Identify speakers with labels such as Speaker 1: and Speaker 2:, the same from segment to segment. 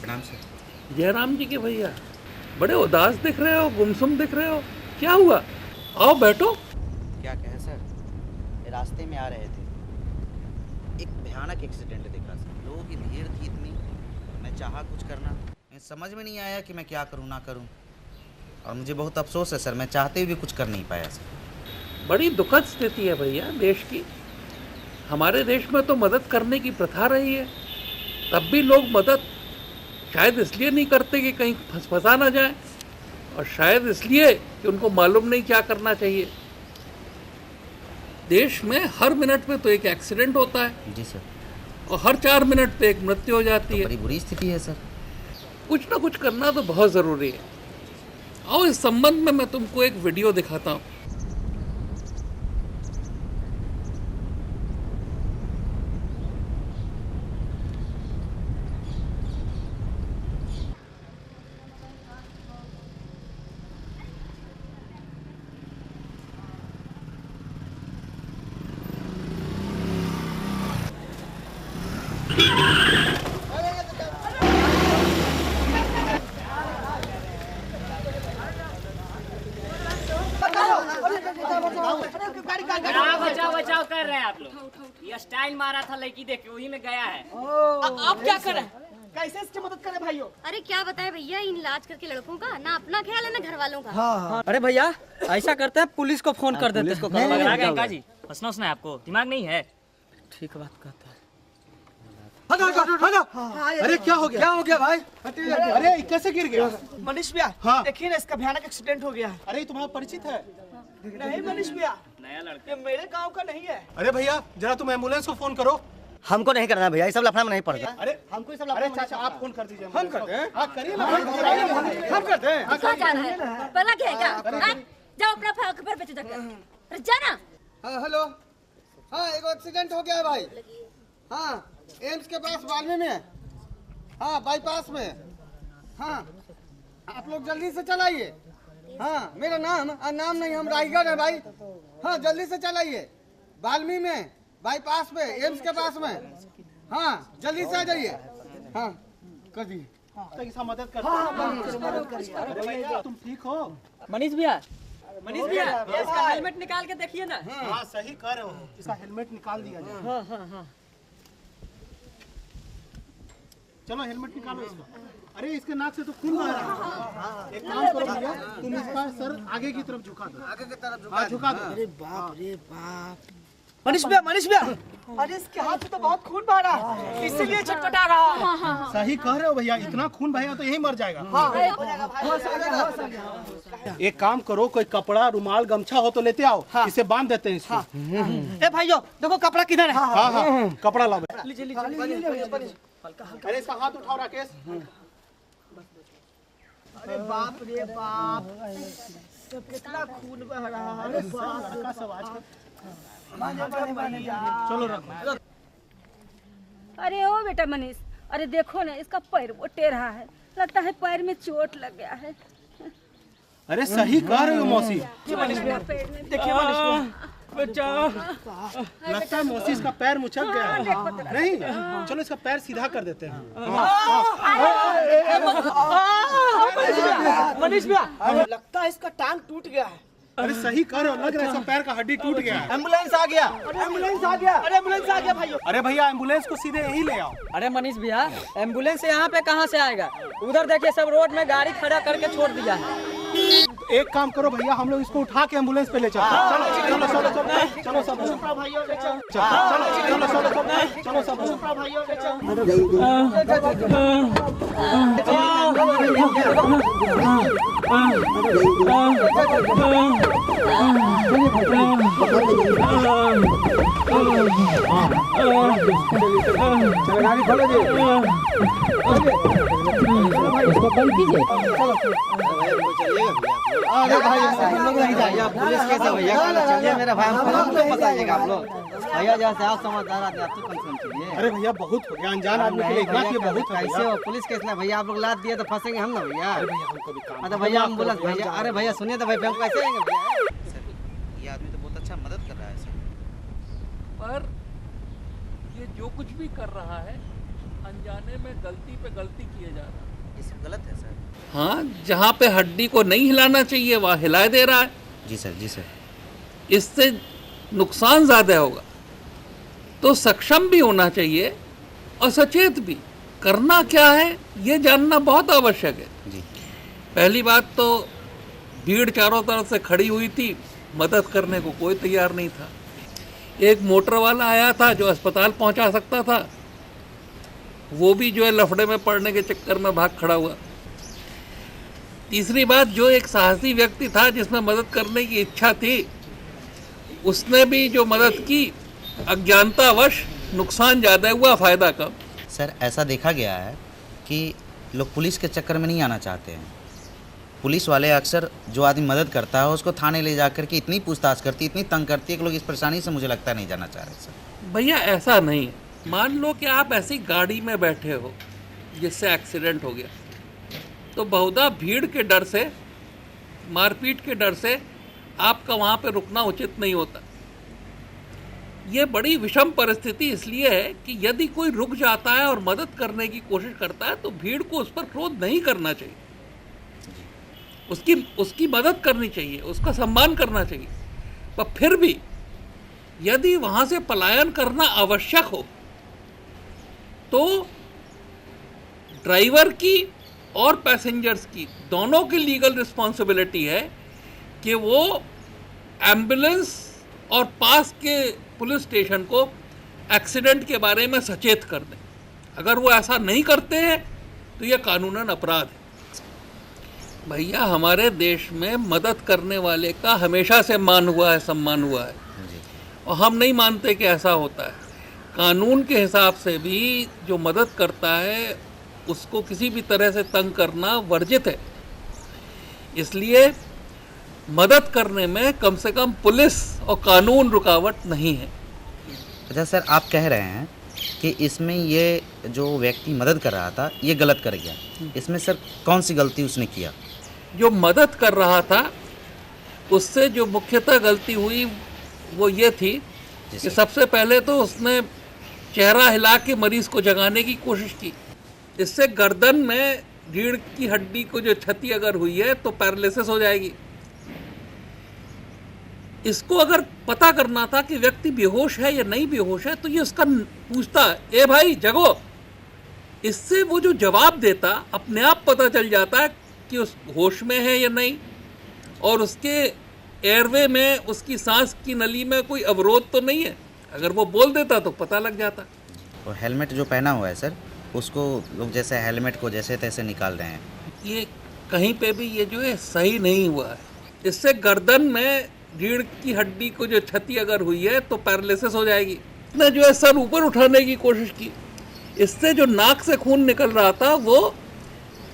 Speaker 1: प्रणाम सर।
Speaker 2: जयराम जी के भैया बड़े उदास दिख रहे हो, गुमसुम दिख रहे हो, क्या हुआ? आओ बैठो।
Speaker 1: क्या कहें सर, रास्ते में आ रहे थे, एक भयानक एक्सीडेंट देखा सर। लोगों की भीड़ थी इतनी, मैं चाहा कुछ करना, मैं समझ में नहीं आया कि मैं क्या करूं ना करूं, और मुझे बहुत अफसोस है सर, मैं चाहते हुए भी कुछ कर नहीं पाया सर।
Speaker 2: बड़ी दुखद स्थिति है भैया देश की। हमारे देश में तो मदद करने की प्रथा रही है, तब भी लोग मदद शायद इसलिए नहीं करते कि कहीं फंसा ना जाए, और शायद इसलिए कि उनको मालूम नहीं क्या करना चाहिए। देश में हर मिनट में तो एक एक्सीडेंट होता है
Speaker 1: जी सर।
Speaker 2: और हर 4 मिनट पे एक मृत्यु हो जाती है।
Speaker 1: बड़ी बुरी स्थिति है सर।
Speaker 2: कुछ ना कुछ करना तो बहुत ज़रूरी है। आओ इस संबंध में मैं तुमको एक वीडियो दिखाता हूँ।
Speaker 3: बचाव बचाव कर रहे हैं आप लोग। ये स्टाइल मारा था लड़की देख के, वही में गया है।
Speaker 4: आप क्या करें? कैसे इसकी मदद करें भाइयों?
Speaker 5: अरे क्या बताए भैया, इन आजकल के लड़कों का ना अपना ख्याल है ना घर वालों का।
Speaker 4: हाँ। अरे भैया ऐसा करते हैं, पुलिस को फोन कर देते हैं।
Speaker 3: पकड़ा गया का जी, हंसना उसना है आपको, दिमाग नहीं है।
Speaker 4: ठीक बात कहता है।
Speaker 6: अरे क्या हो गया? क्या हो गया भाई? अरे कैसे गिर गया?
Speaker 4: मनीष भैया,
Speaker 6: हाँ।
Speaker 4: देखिए ना, इसका भयानक एक्सीडेंट हो गया है।
Speaker 6: अरे तुम्हारा परिचित है?
Speaker 4: नहीं मनीष भैया,
Speaker 3: नया लड़का,
Speaker 4: ये मेरे गांव का नहीं है।
Speaker 6: अरे भैया जरा तुम एम्बुलेंस को फोन करो।
Speaker 1: हमको नहीं करना भैया, ये सब लफड़ा में नहीं पड़ता।
Speaker 6: अरे
Speaker 1: हमको ये सब
Speaker 6: अरे चाचा आप फोन कर दीजिए।
Speaker 4: हम करते हैं।
Speaker 6: हाँ करिए ना, हम करते हैं।
Speaker 5: कहाँ जाना है? पहला क्या है क्या? हाँ? जाओ अपना खबर बेचो जाकर। अरे जाना।
Speaker 7: हाँ हेलो, हाँ एक एक्सीडेंट हो गया है भाई। हाँ एम्स के पास बालवे में, हाँ बाईपास में। हाँ आप लोग जल्दी से चलाइए। हाँ मेरा नाम नाम नहीं, हम रायगढ़ है भाई। हाँ जल्दी से चलाइए, बाल्मी में बाईपास पे एम्स के पास में। हाँ जल्दी से आ जाइए। हाँ कर दिए।
Speaker 6: ऐसा मदद कर। अरे भैया तुम ठीक हो?
Speaker 4: मनीष भैया, मनीष भैया, इसका हेलमेट निकाल के देखिए ना।
Speaker 6: हाँ सही कर रहे हो, इसका हेलमेट निकाल दिया जाए। चलो हेलमेट निकालो इसका। अरे इसके नाक से तो खून बह रहा है। एक काम करो भैया, तुम इसका सर आगे की तरफ झुका दो। आगे की तरफ झुका दो।
Speaker 4: अरे बाप रे बाप। मनीष भैया, मनीष भैया, अरे इसके हाथ से तो बहुत खून बह रहा है, इसीलिए छटपटा रहा है।
Speaker 6: सही कह रहे हो भैया, इतना खून बहेगा तो यही मर जाएगा। एक काम करो, कोई कपड़ा रुमाल गमछा हो तो लेते आओ। इसे बांध देते हैं इसको।
Speaker 4: ए भाइयों देखो कपड़ा किधर है?
Speaker 6: हाँ हाँ कपड़ा लाओ।
Speaker 4: लीजिए।
Speaker 6: अरे इसका हाथ उठाओ राकेश।
Speaker 4: अरे बाप रे बाप, कितना खून बह रहा है।
Speaker 6: लड़का सब आज चलो रखो।
Speaker 8: अरे ओ बेटा मनीष, अरे देखो ना इसका पैर वो टेढ़ा है, लगता है पैर में चोट लग गया है।
Speaker 6: अरे सही कह रहे हो मौसी,
Speaker 8: पैर में
Speaker 4: देखिए मनीष भैया, बचाओ।
Speaker 6: लगता है मौसी इसका पैर मुचक गया है। नहीं चलो इसका पैर सीधा कर देते हैं।
Speaker 4: मनीष भैया, लगता है इसका टांग टूट गया है।
Speaker 6: अरे सही कह रहे हो, लग रहा है इसका पैर का हड्डी टूट गया है।
Speaker 1: एम्बुलेंस आ गया।
Speaker 4: एम्बुलेंस आ गया। अरे एम्बुलेंस आ गया भाइयों।
Speaker 6: अरे भैया एम्बुलेंस को सीधे यही ले आओ।
Speaker 4: अरे मनीष भैया, एम्बुलेंस यहाँ पे कहाँ से आएगा? उधर देखिए सब रोड में गाड़ी खड़ा करके छोड़ दिया है।
Speaker 6: एक काम करो भैया, हम लोग इसको उठा के एम्बुलेंस पे ले चलते हैं। चलो चलो चलो चलो चलो सब
Speaker 4: भाइयों
Speaker 6: चलो चलो चलो चलो सब
Speaker 4: भाइयों
Speaker 6: गाड़ी खोलो जी।
Speaker 4: इसको बंद कीजिए।
Speaker 1: अरे भाई हम लोग नहीं जाइए, पुलिस कैसे भैया? चलिए मेरा भाई, हमको बताइएगा आप लोग। भैया जैसे आप समझदार आदमी, आप तो कंसर्न कीजिए।
Speaker 6: अरे भैया बहुत हो गया, अनजान आदमी के लिए इतना किया बहुत हो
Speaker 1: कैसे
Speaker 6: गया।
Speaker 1: हो? पुलिस कैसे भैया? आप लोग लाद दिए तो फंसेंगे हम ना भैया।
Speaker 6: अरे भैया हमको भी काम।
Speaker 1: अरे भैया एम्बुलेंस भैया, अरे भैया सुनिए तो भाई, हम कैसे आएंगे भैया? सर ये आदमी तो बहुत अच्छा मदद कर रहा है सर।
Speaker 2: पर ये जो कुछ भी कर रहा है अनजाने में गलती पे गलती किए जा रहा है।
Speaker 1: ये सब गलत है सर।
Speaker 2: हाँ, जहाँ पे हड्डी को नहीं हिलाना चाहिए वहाँ हिला दे रहा है।
Speaker 1: जी सर, जी सर।
Speaker 2: इससे नुकसान ज़्यादा होगा। तो सक्षम भी होना चाहिए और सचेत भी। करना क्या है ये जानना बहुत आवश्यक है।
Speaker 1: जी।
Speaker 2: पहली बात तो भीड़ चारों तरफ से खड़ी हुई थी, मदद करने को कोई तैयार नहीं था। एक मोटर वाला आया था जो अस्पताल पहुंचा सकता था, वो भी जो है लफड़े में पड़ने के चक्कर में भाग खड़ा हुआ। तीसरी बात, जो एक साहसी व्यक्ति था जिसमें मदद करने की इच्छा थी, उसने भी जो मदद की, अज्ञानतावश नुकसान ज़्यादा हुआ, फ़ायदा कम।
Speaker 1: सर ऐसा देखा गया है कि लोग पुलिस के चक्कर में नहीं आना चाहते हैं। पुलिस वाले अक्सर जो आदमी मदद करता है उसको थाने ले जाकर के इतनी पूछताछ करती, इतनी तंग करती है कि लोग इस परेशानी से मुझे लगता है नहीं जाना चाह रहे सर।
Speaker 2: भैया ऐसा नहीं है। मान लो कि आप ऐसी गाड़ी में बैठे हो जिससे एक्सीडेंट हो गया, तो बहुधा भीड़ के डर से, मारपीट के डर से आपका वहाँ पे रुकना उचित नहीं होता। ये बड़ी विषम परिस्थिति इसलिए है कि यदि कोई रुक जाता है और मदद करने की कोशिश करता है तो भीड़ को उस पर क्रोध नहीं करना चाहिए, उसकी मदद करनी चाहिए, उसका सम्मान करना चाहिए। पर फिर भी यदि वहाँ से पलायन करना आवश्यक हो तो ड्राइवर की और पैसेंजर्स की दोनों की लीगल रिस्पॉन्सिबिलिटी है कि वो एम्बुलेंस और पास के पुलिस स्टेशन को एक्सीडेंट के बारे में सचेत कर दें। अगर वो ऐसा नहीं करते हैं तो ये कानूनन अपराध है। भैया हमारे देश में मदद करने वाले का हमेशा से मान हुआ है, सम्मान हुआ है, और हम नहीं मानते कि ऐसा होता है। कानून के हिसाब से भी जो मदद करता है उसको किसी भी तरह से तंग करना वर्जित है। इसलिए मदद करने में कम से कम पुलिस और कानून रुकावट नहीं है।
Speaker 1: अच्छा सर, आप कह रहे हैं कि इसमें ये जो व्यक्ति मदद कर रहा था ये गलत कर गया, इसमें सर कौन सी गलती उसने किया?
Speaker 2: जो मदद कर रहा था उससे जो मुख्यतः गलती हुई वो ये थी कि सबसे पहले तो उसने चेहरा हिला के मरीज को जगाने की कोशिश की। इससे गर्दन में रीढ़ की हड्डी को जो क्षति अगर हुई है तो पैरालिसिस हो जाएगी। इसको अगर पता करना था कि व्यक्ति बेहोश है या नहीं बेहोश है तो ये उसका पूछता, ए भाई जगो। इससे वो जो जवाब देता अपने आप पता चल जाता है कि उस होश में है या नहीं, और उसके एयरवे में, उसकी सांस की नली में कोई अवरोध तो नहीं है। अगर वो बोल देता तो पता लग जाता।
Speaker 1: और हेलमेट जो पहना हुआ है सर, उसको लोग जैसे हेलमेट को जैसे तैसे निकाल रहे हैं,
Speaker 2: ये कहीं पे भी ये जो है सही नहीं हुआ है। इससे गर्दन में रीढ़ की हड्डी को जो क्षति अगर हुई है तो पैरालिसिस हो जाएगी। इसने जो है सर ऊपर उठाने की कोशिश की, इससे जो नाक से खून निकल रहा था वो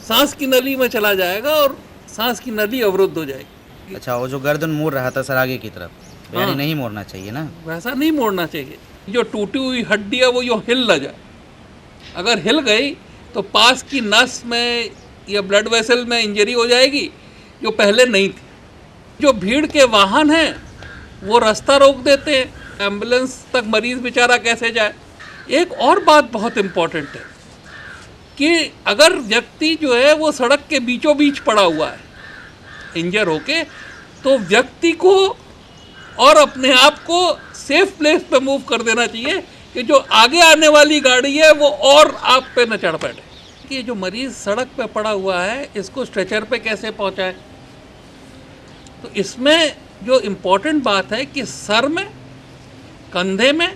Speaker 2: सांस की नली में चला जाएगा और सांस की नली अवरुद्ध हो जाएगी।
Speaker 1: अच्छा, वो जो गर्दन मोड़ रहा था सर आगे की तरफ, यानी
Speaker 2: हाँ।
Speaker 1: नहीं मोड़ना चाहिए ना?
Speaker 2: वैसा नहीं मोड़ना चाहिए। जो टूटी हुई हड्डी है वो यूँ हिल न जाए। अगर हिल गई तो पास की नस में या ब्लड वेसल में इंजरी हो जाएगी जो पहले नहीं थी। जो भीड़ के वाहन हैं वो रास्ता रोक देते हैं, एम्बुलेंस तक मरीज बेचारा कैसे जाए। एक और बात बहुत इम्पोर्टेंट है कि अगर व्यक्ति जो है वो सड़क के बीचों बीच पड़ा हुआ है इंजर होके, तो व्यक्ति को और अपने आप को सेफ प्लेस पे मूव कर देना चाहिए कि जो आगे आने वाली गाड़ी है वो और आप पे न चढ़ बैठे। कि ये जो मरीज़ सड़क पे पड़ा हुआ है इसको स्ट्रेचर पे कैसे पहुंचाए। तो इसमें जो इम्पोर्टेंट बात है कि सर में, कंधे में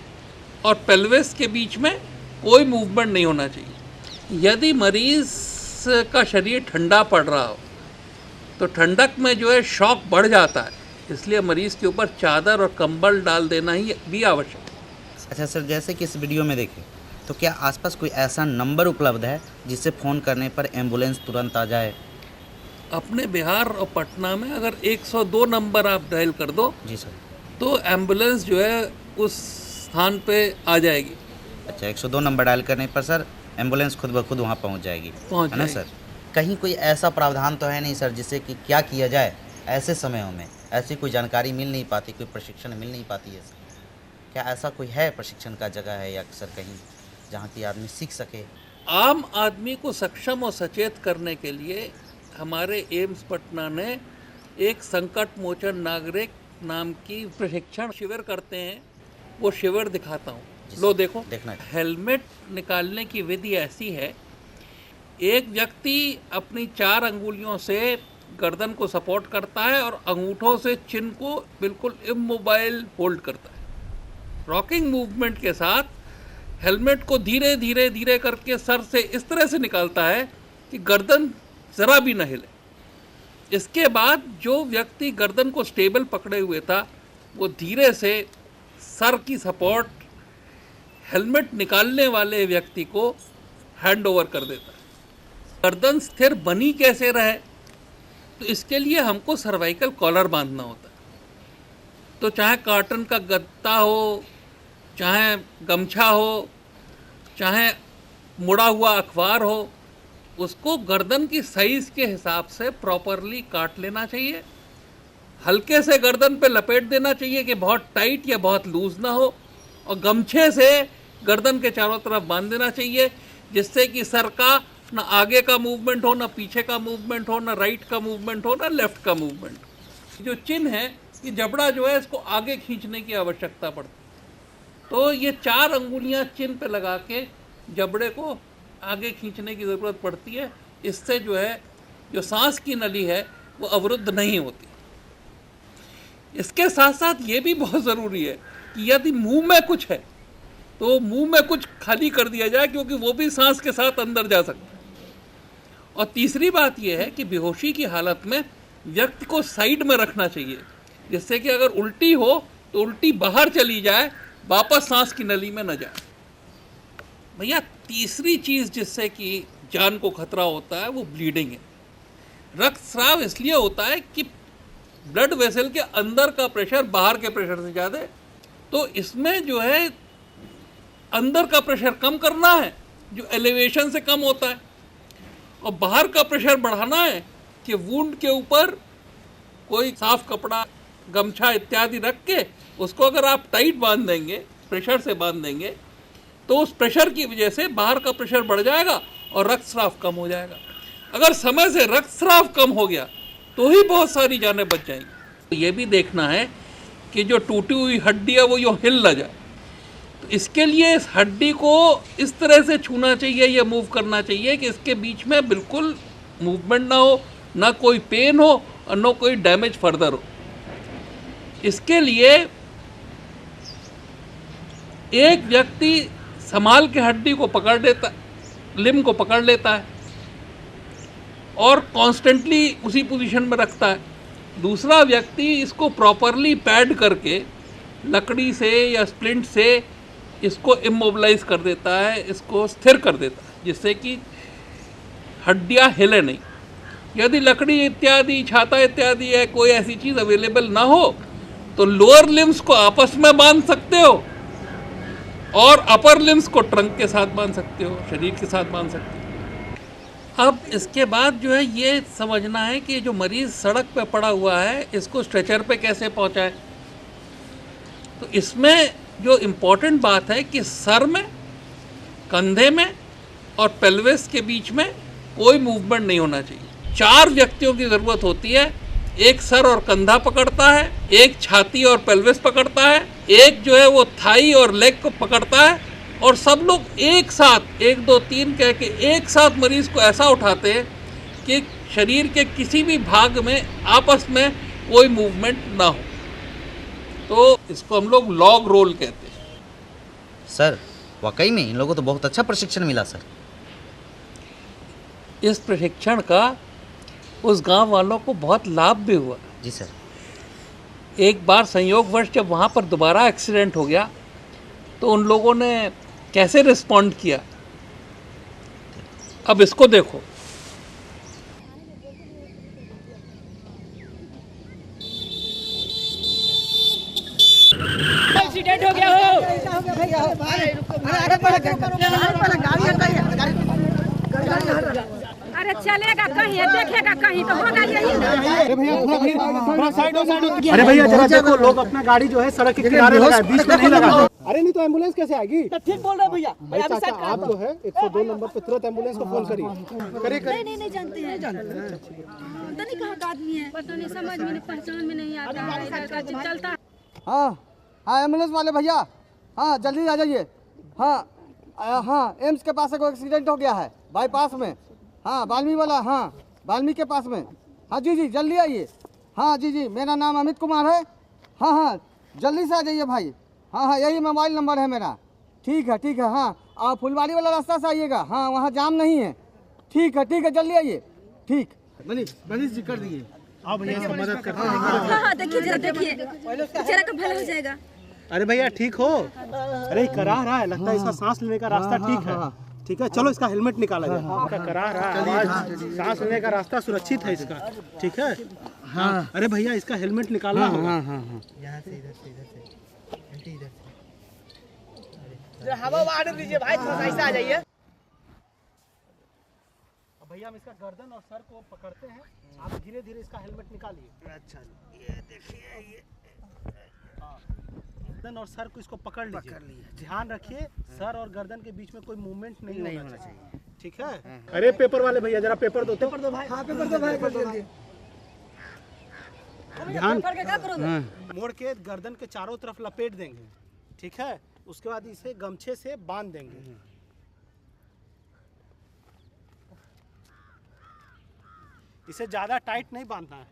Speaker 2: और पेल्विस के बीच में कोई मूवमेंट नहीं होना चाहिए। यदि मरीज़ का शरीर ठंडा पड़ रहा हो तो ठंडक में जो है शॉक बढ़ जाता है, इसलिए मरीज़ के ऊपर चादर और कंबल डाल देना ही भी आवश्यक है।
Speaker 1: अच्छा सर, जैसे कि इस वीडियो में देखें तो क्या आसपास कोई ऐसा नंबर उपलब्ध है जिससे फ़ोन करने पर एम्बुलेंस तुरंत आ जाए?
Speaker 2: अपने बिहार और पटना में अगर 102 नंबर आप डायल कर दो
Speaker 1: जी सर,
Speaker 2: तो एम्बुलेंस जो है उस स्थान पे आ जाएगी।
Speaker 1: अच्छा, 102 नंबर डायल करने पर सर एम्बुलेंस खुद ब खुद वहाँ पहुँच जाएगी, है ना सर? कहीं कोई ऐसा प्रावधान तो है नहीं सर जिससे कि क्या किया जाए ऐसे समयों में? ऐसी कोई जानकारी मिल नहीं पाती, कोई प्रशिक्षण मिल नहीं पाती है सर? क्या ऐसा कोई है प्रशिक्षण का जगह है या सर कहीं जहाँ की आदमी सीख सके
Speaker 2: आम आदमी को सक्षम और सचेत करने के लिए हमारे एम्स पटना ने एक संकट मोचन नागरिक नाम की प्रशिक्षण शिविर करते हैं। वो शिविर दिखाता हूँ, लो देखो।
Speaker 1: देखना।
Speaker 2: हेलमेट निकालने की विधि ऐसी है, एक व्यक्ति अपनी 4 अंगुलियों से गर्दन को सपोर्ट करता है और अंगूठों से चिन को बिल्कुल इमोबाइल होल्ड करता है। रॉकिंग मूवमेंट के साथ हेलमेट को धीरे धीरे धीरे करके सर से इस तरह से निकालता है कि गर्दन ज़रा भी न हिले। इसके बाद जो व्यक्ति गर्दन को स्टेबल पकड़े हुए था वो धीरे से सर की सपोर्ट हेलमेट निकालने वाले व्यक्ति को हैंड ओवर कर देता है। गर्दन स्थिर बनी कैसे रहे, तो इसके लिए हमको सर्वाइकल कॉलर बांधना होता है। तो चाहे कॉटन का गद्दा हो, चाहे गमछा हो, चाहे मुड़ा हुआ अखबार हो, उसको गर्दन की साइज़ के हिसाब से प्रॉपरली काट लेना चाहिए। हल्के से गर्दन पे लपेट देना चाहिए कि बहुत टाइट या बहुत लूज़ ना हो, और गमछे से गर्दन के चारों तरफ बांध देना चाहिए, जिससे कि सर का ना आगे का मूवमेंट हो, ना पीछे का मूवमेंट हो, ना राइट का मूवमेंट हो, ना लेफ्ट का मूवमेंट। जो चिन्ह है, ये जबड़ा जो है इसको आगे खींचने की आवश्यकता पड़ती है। तो ये 4 अंगुलियां चिन्ह पे लगा के जबड़े को आगे खींचने की ज़रूरत पड़ती है। इससे जो है जो सांस की नली है वो अवरुद्ध नहीं होती। इसके साथ साथ ये भी बहुत ज़रूरी है कि यदि मुंह में कुछ है तो मुंह में कुछ खाली कर दिया जाए, क्योंकि वो भी सांस के साथ अंदर जा सकता है। और तीसरी बात यह है कि बेहोशी की हालत में व्यक्ति को साइड में रखना चाहिए, जिससे कि अगर उल्टी हो तो उल्टी बाहर चली जाए, वापस सांस की नली में न जाए। भैया तीसरी चीज़ जिससे कि जान को खतरा होता है वो ब्लीडिंग है। रक्तस्राव इसलिए होता है कि ब्लड वेसल के अंदर का प्रेशर बाहर के प्रेशर से ज़्यादा है। तो इसमें जो है अंदर का प्रेशर कम करना है, जो एलिवेशन से कम होता है, और बाहर का प्रेशर बढ़ाना है कि वुंड के ऊपर कोई साफ कपड़ा, गमछा इत्यादि रख के उसको अगर आप टाइट बांध देंगे, प्रेशर से बांध देंगे, तो उस प्रेशर की वजह से बाहर का प्रेशर बढ़ जाएगा और रक्तस्राव कम हो जाएगा। अगर समय से रक्तस्राव कम हो गया तो ही बहुत सारी जानें बच जाएंगी। तो ये भी देखना है कि जो टूटी हुई हड्डी है वो यूँ हिल ना जाए। तो इसके लिए इस हड्डी को इस तरह से छूना चाहिए या मूव करना चाहिए कि इसके बीच में बिल्कुल मूवमेंट ना हो, ना कोई पेन हो और ना कोई डैमेज फर्दर हो। इसके लिए एक व्यक्ति संभाल के हड्डी को पकड़ लेता, लिम्ब को पकड़ लेता है और कॉन्स्टेंटली उसी पोजीशन में रखता है। दूसरा व्यक्ति इसको प्रॉपरली पैड करके लकड़ी से या स्प्लिंट से इसको इमोबिलाइज कर देता है, इसको स्थिर कर देता है, जिससे कि हड्डियां हिले नहीं। यदि लकड़ी इत्यादि, छाता इत्यादि है, कोई ऐसी चीज़ अवेलेबल ना हो तो लोअर लिम्स को आपस में बांध सकते हो और अपर लिम्स को ट्रंक के साथ बांध सकते हो, शरीर के साथ बांध सकते हो। अब इसके बाद जो है ये समझना है कि जो मरीज़ सड़क पे पड़ा हुआ है इसको स्ट्रेचर पे कैसे पहुंचाएं। तो इसमें जो इम्पोर्टेंट बात है कि सर में, कंधे में और पेल्विस के बीच में कोई मूवमेंट नहीं होना चाहिए। 4 व्यक्तियों की ज़रूरत होती है। एक सर और कंधा पकड़ता है, एक छाती और पेल्विस पकड़ता है, एक जो है वो थाई और लेग को पकड़ता है, और सब लोग एक साथ 1 2 3 कह के एक साथ मरीज़ को ऐसा उठाते हैं कि शरीर के किसी भी भाग में आपस में कोई मूवमेंट ना हो। तो इसको हम लोग लॉग रोल कहते हैं।
Speaker 1: सर वाकई में इन लोगों को तो बहुत अच्छा प्रशिक्षण मिला सर।
Speaker 2: इस प्रशिक्षण का उस गांव वालों को बहुत लाभ भी हुआ।
Speaker 1: जी सर।
Speaker 2: एक बार संयोगवश जब वहाँ पर दोबारा एक्सीडेंट हो गया तो उन लोगों ने कैसे रिस्पॉन्ड किया, अब इसको देखो।
Speaker 3: एक्सीडेंट हो गया हो।
Speaker 8: अरे चलेगा कहीं, देखेगा कहीं तो होगा यही।
Speaker 6: अरे भैया थोड़ा साइड हो। अरे भैया जरा देखो, लोग अपना गाड़ी जो है सड़क के किनारे लगा है, बीच में नहीं लगा। अरे नहीं तो एम्बुलेंस कैसे आएगी?
Speaker 4: तो ठीक बोल रहे हैं भैया।
Speaker 6: भाई चाचा आप जो है 102 नंबर पे तुरंत एम्बुलेंस को फोन करिए। करिए
Speaker 8: नहीं जानते हैं पता नहीं कहाँ का आदमी है, पता नहीं समझ में नहीं पहचान में नहीं आता है, इधर का चलता है।
Speaker 7: हाँ हाँ एम्बुलेंस वाले भैया, हाँ जल्दी आ जाइए। हाँ हाँ एम्स के पास कोई एक्सीडेंट हो गया है बाईपास में। हाँ वाल्मी वाला, हाँ वाल्मी के पास में। हाँ जी जी जल्दी आइए। हाँ जी जी मेरा नाम अमित कुमार है। हाँ हाँ जल्दी से आ जाइए भाई। हाँ हाँ यही मोबाइल नंबर है मेरा। ठीक है हाँ और फुलवाड़ी वाला रास्ता से आइएगा। हाँ वहाँ जाम नहीं है। ठीक है जल्दी आइए। ठीक मनीष जी कर दिए।
Speaker 6: आओ भैया इसका मदद करते हैं।
Speaker 8: हाँ देखिए जरा बेचारा का भला हो जाएगा।
Speaker 6: अरे भैया ठीक हो? अरे करा रहा है, लगता है इसका सांस लेने का रास्ता ठीक है। ठीक है चलो इसका हेलमेट निकाला जाए। इसका करा रहा है, आवाज सांस लेने का रास्ता सुरक्षित है इसका। ठीक है हाँ। अरे भैया इसका हेलमेट निकालना होगा।
Speaker 4: यहाँ से इधर से हवा आने दीजिए भाई, थोड़ा सा ऐसे आ जाइए।
Speaker 6: भैया हम इसका गर्दन और सर को पकड़ते हैं, आप धीरे धीरे इसका हेलमेट निकालिए।
Speaker 1: अच्छा ये देखिए ये
Speaker 6: गर्दन और सर को इसको पकड़ लीजिए। ध्यान रखिए सर और गर्दन के बीच में कोई मूवमेंट नहीं होना चाहिए। ठीक है। अरे पेपर वाले भैया जरा पेपर दो तो।
Speaker 4: भाई हाँ पेपर दो भाई, जल्दी
Speaker 6: ध्यान मोड़ के गर्दन के चारों तरफ लपेट देंगे। ठीक है उसके बाद इसे गमछे से बांध देंगे। इसे ज्यादा टाइट नहीं बांधना है,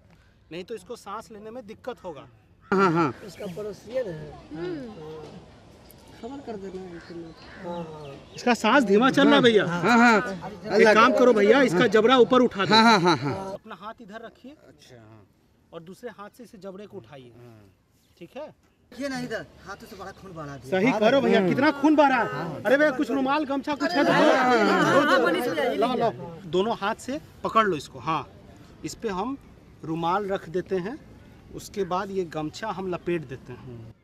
Speaker 6: नहीं तो इसको सांस लेने में दिक्कत होगा।
Speaker 7: हाँ
Speaker 4: इसका पड़ोसियन है, खबर कर देना।
Speaker 6: इसका सांस धीमा चलना भैया।
Speaker 7: हाँ
Speaker 6: एक काम करो भैया इसका जबड़ा ऊपर उठा दो।
Speaker 7: हाँ
Speaker 6: अपना हाथ इधर रखिए। अच्छा और दूसरे हाथ से इसे जबड़े को उठाइए। ठीक है
Speaker 7: ये नहीं इधर हाथों से बड़ा खून बहा दिया।
Speaker 6: सही करो भैया, कितना खून बह रहा है। अरे भैया कुछ रुमाल गमछा कुछ है तो लो दोनों हाथ से पकड़ लो इसको। हाँ इस पे हम रुमाल रख देते हैं, उसके बाद ये गमछा हम लपेट देते हैं।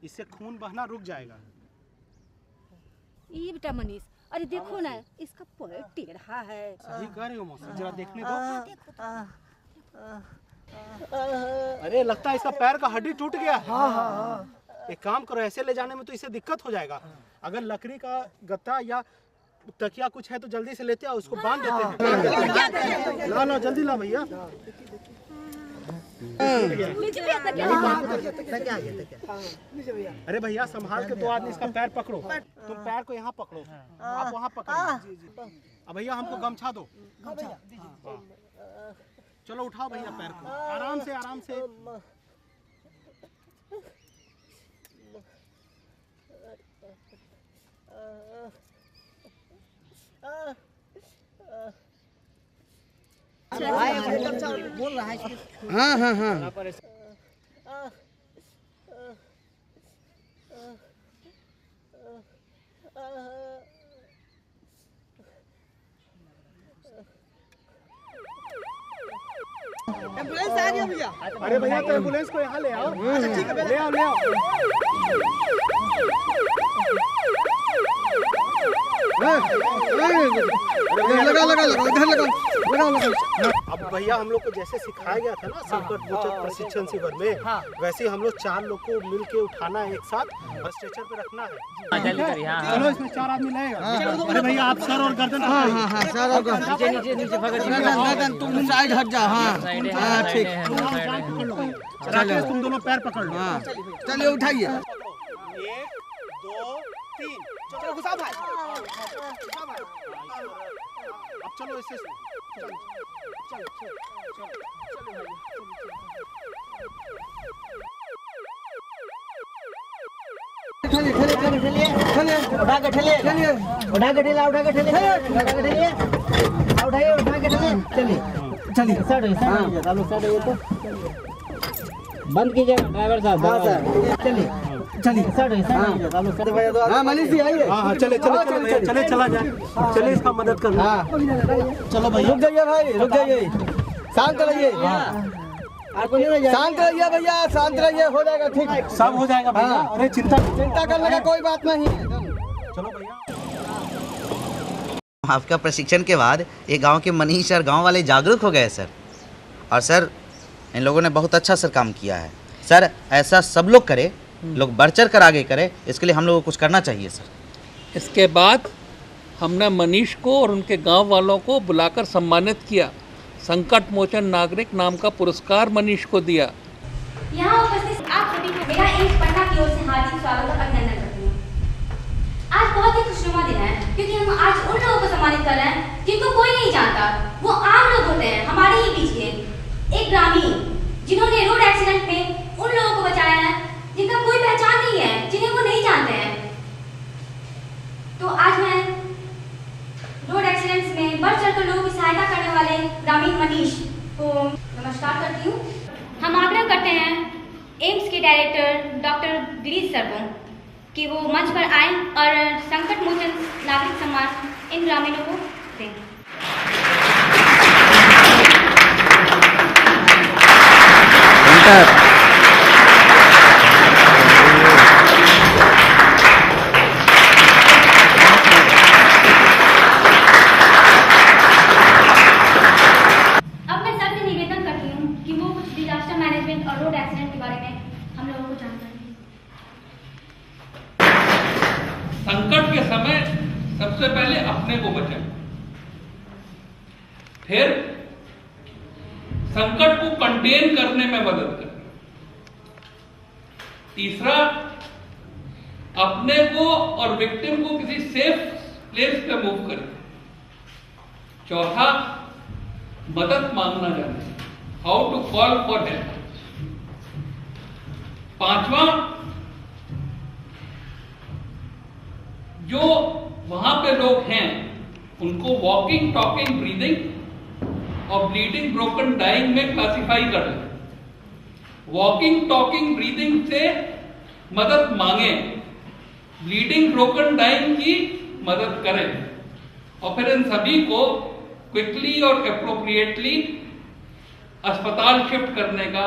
Speaker 6: इससे खून बहना रुक जाएगा।
Speaker 8: ये बेटा मनीष, अरे देखो ना इसका पैर टेढ़ा है।
Speaker 6: सही कह रहे हो मौसी, जरा देखने दो। अरे लगता है इसका पैर का हड्डी टूट गया। एक काम करो ऐसे ले जाने में तो इसे दिक्कत हो जाएगा। अगर लकड़ी का गत्ता या तकिया कुछ है तो जल्दी से लेते आओ, उसको बांध देते हैं। ला जल्दी ला भैया। अरे भैया संभाल के दो आदमी इसका पैर पकड़ो। तुम पैर को यहाँ पकड़ो, आप वहाँ पकड़ो। अब भैया हमको गमछा दो। चलो उठाओ भैया पैर को, आराम से आराम से।
Speaker 4: बोल रहा है।
Speaker 7: हाँ
Speaker 4: एम्बुलेंस आ गया भैया।
Speaker 6: अरे भैया तो एम्बुलेंस को यहाँ ले आओ।
Speaker 4: अच्छा ठीक है
Speaker 6: ले आओ ले आओ।
Speaker 7: लगा।
Speaker 6: अब भैया हम लोग को जैसे सिखाया गया था ना संकट मोचक प्रशिक्षण शिविर में, वैसे हम लोग 4 लोग को मिल के उठाना है एक साथ और स्ट्रेचर पे रखना है। चलो इसमें 4 आदमी लगेगा। अरे भैया आप सर और गर्दन
Speaker 7: सर और गर्दन तुम साइड हट जा। हाँ ठीक।
Speaker 6: राकेश तुम दोनों पैर पकड़ लो।
Speaker 7: चलिए उठाइए।
Speaker 6: 1 2 3
Speaker 4: चलो घुसा भाई।
Speaker 6: अब चलो इससे
Speaker 3: बंद कीजिएगा ड्राइवर साहब।
Speaker 7: हाँ मनीष जी आइए।
Speaker 6: हाँ चले चला जाए। चले इसका मदद करना।
Speaker 7: चलो भाई रुक जाइए भाई, रुक जाइए। शांत रहिए। शांत रहिए भैया, शांत रहिए। हो जाएगा ठीक,
Speaker 6: सब हो जाएगा भैया। अरे चिंता
Speaker 7: करने का कोई बात नहीं।
Speaker 6: चलो भैया।
Speaker 1: आपका प्रशिक्षण के बाद ये गांव के मनीष और गांव वाले जागरूक हो गए सर। और सर इन लोगों ने बहुत अच्छा सर काम किया है। सर ऐसा सब लोग करे, लोग बढ़ चढ़ कर आगे करे, इसके लिए हम लोगों को कुछ करना चाहिए सर।
Speaker 2: इसके बाद हमने मनीष को और उनके गांव वालों को बुलाकर सम्मानित किया। संकट मोचन नागरिक नाम का पुरस्कार मनीष को दिया।
Speaker 9: यहाँ उपस्थित आप सभी को मेरा एम्स पटना की ओर से हार्दिक स्वागत और अभिनंदन करती हूँ। आज बहुत ही खुशनुमा दिन है, क्योंकि हम आज उन लोगों को सम्मानित कर रहे हैं जिनको कोई नहीं जानता। वो आम लोग होते हैं, हमारे ही बीच के एक ग्रामीण, जिन्होंने रोड एक्सीडेंट में उन लोगों को बचाया है जिनका कोई पहचान नहीं है, जिन्हें वो नहीं जानते हैं। तो आज मैं रोड एक्सीडेंट्स में बढ़ चढ़कर लोगों की सहायता करने वाले ग्रामीण मनीष को नमस्कार करती हूँ। हम आग्रह करते हैं एम्स के डायरेक्टर डॉक्टर गिरीश सर को कि वो मंच पर आएं और संकट मोचन नागरिक सम्मान इन ग्रामीणों को दें। अब मैं सबसे निवेदन करती हूँ कि वो कुछ डिजास्टर मैनेजमेंट और रोड एक्सीडेंट के बारे में हम लोगों को जानकारी दें।
Speaker 2: संकट के समय सबसे पहले अपने को बचाएं, फिर संकट को कंटेन करने में मदद करें, तीसरा अपने को और विक्टिम को किसी सेफ प्लेस पे मूव करें, चौथा मदद मांगना जाने, how to call for help, पांचवा जो वहां पे लोग हैं उनको वॉकिंग, टॉकिंग, ब्रीदिंग और ब्लीडिंग, ब्रोकन, डाइंग में क्लासिफाई कर लें। वॉकिंग, टॉकिंग, ब्रीदिंग से मदद मांगे, ब्लीडिंग, ब्रोकन, डाइंग की मदद करें और फिर इन सभी को क्विकली और एप्रोप्रिएटली अस्पताल शिफ्ट करने का